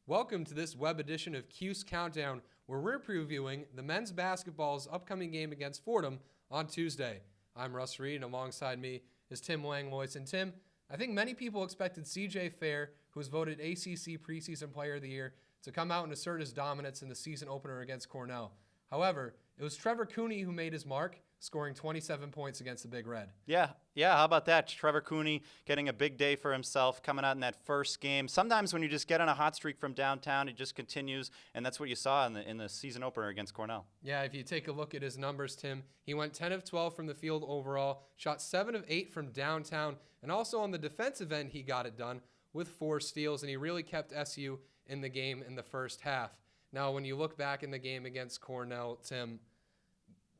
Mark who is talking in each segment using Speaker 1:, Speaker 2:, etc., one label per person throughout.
Speaker 1: Welcome to this web edition of Cuse Countdown, where we're previewing the men's basketball's upcoming game against Fordham on Tuesday. I'm Russ Reed, and alongside me is Tim Langlois. And Tim, I think many people expected CJ Fair, who was voted ACC Preseason Player of the Year, to come out and assert his dominance in the season opener against Cornell. However, it was Trevor Cooney who made his mark, scoring 27 points against the Big Red.
Speaker 2: Yeah, how about that? Trevor Cooney getting a big day for himself, coming out in that first game. Sometimes when you just get on a hot streak from downtown, it just continues, and that's what you saw in the season opener against Cornell.
Speaker 1: Yeah, if you take a look at his numbers, Tim, he went 10 of 12 from the field overall, shot 7 of 8 from downtown, and also on the defensive end, he got it done with 4 steals, and he really kept SU in the game in the first half. Now, when you look back in the game against Cornell, Tim,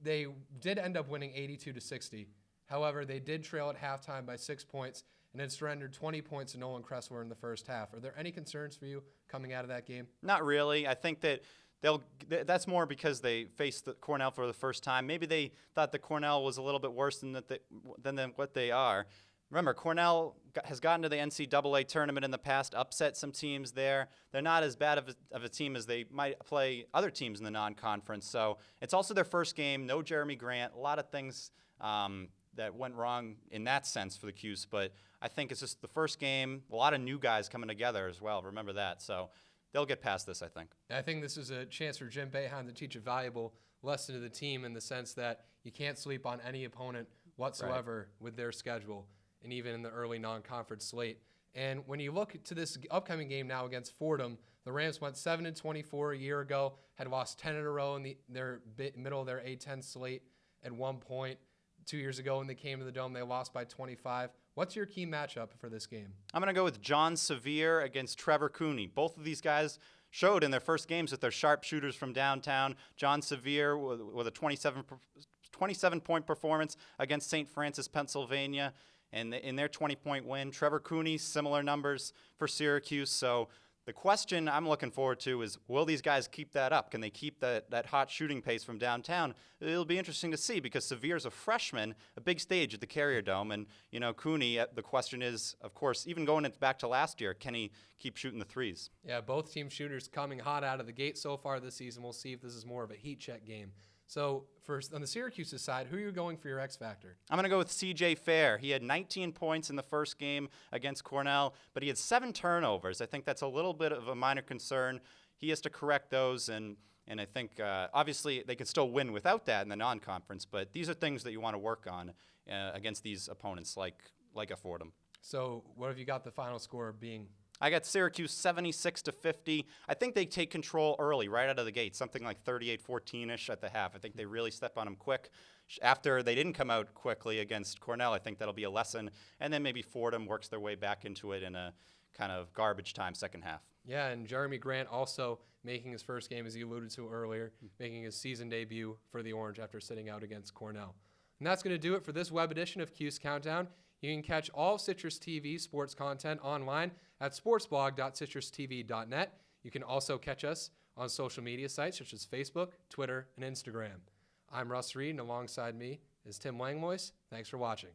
Speaker 1: they did end up winning 82-60. However, they did trail at halftime by 6 points and had surrendered 20 points to Nolan Cressler in the first half. Are there any concerns for you coming out of that game?
Speaker 2: Not really. I think that that's more because they faced the Cornell for the first time. Maybe they thought that Cornell was a little bit worse than what they are. Remember, Cornell has gotten to the NCAA tournament in the past, upset some teams there. They're not as bad of a team as they might play other teams in the non-conference. So it's also their first game, no Jeremy Grant, a lot of things that went wrong in that sense for the Cuse. But I think it's just the first game, a lot of new guys coming together as well. Remember that. So they'll get past this, I think.
Speaker 1: I think this is a chance for Jim Boeheim to teach a valuable lesson to the team in the sense that you can't sleep on any opponent whatsoever with their schedule, and even in the early non-conference slate. And when you look to this upcoming game now against Fordham, the Rams went 7-24 a year ago, had lost 10 in a row in their middle of their A-10 slate at one point. 2 years ago when they came to the Dome, they lost by 25. What's your key matchup for this game? I'm
Speaker 2: going to go with John Sevier against Trevor Cooney. Both of these guys showed in their first games that they're sharp shooters from downtown. John Sevier with a 27-point performance against St. Francis, Pennsylvania. And in their 20-point win, Trevor Cooney, similar numbers for Syracuse. So the question I'm looking forward to is, will these guys keep that up? Can they keep that hot shooting pace from downtown? It'll be interesting to see because Sevier's a freshman, a big stage at the Carrier Dome. And, Cooney, the question is, of course, even going back to last year, can he keep shooting the threes?
Speaker 1: Yeah, both team shooters coming hot out of the gate so far this season. We'll see if this is more of a heat check game. So, first, on the Syracuse side, who are you going for your X-Factor?
Speaker 2: I'm going to go with CJ Fair. He had 19 points in the first game against Cornell, but he had 7 turnovers. I think that's a little bit of a minor concern. He has to correct those, and I think, obviously, they could still win without that in the non-conference, but these are things that you want to work on against these opponents like a Fordham.
Speaker 1: So, what have you got the final score being?
Speaker 2: I got Syracuse 76-50. I think they take control early, right out of the gate, something like 38-14-ish at the half. I think they really step on them quick. After they didn't come out quickly against Cornell, I think that'll be a lesson. And then maybe Fordham works their way back into it in a kind of garbage time second half.
Speaker 1: Yeah, and Jeremy Grant also making his first game, as you alluded to earlier, making his season debut for the Orange after sitting out against Cornell. And that's going to do it for this web edition of Cuse Countdown. You can catch all Citrus TV sports content online at sportsblog.citrustv.net. You can also catch us on social media sites such as Facebook, Twitter, and Instagram. I'm Russ Reed, and alongside me is Tim Langlois. Thanks for watching.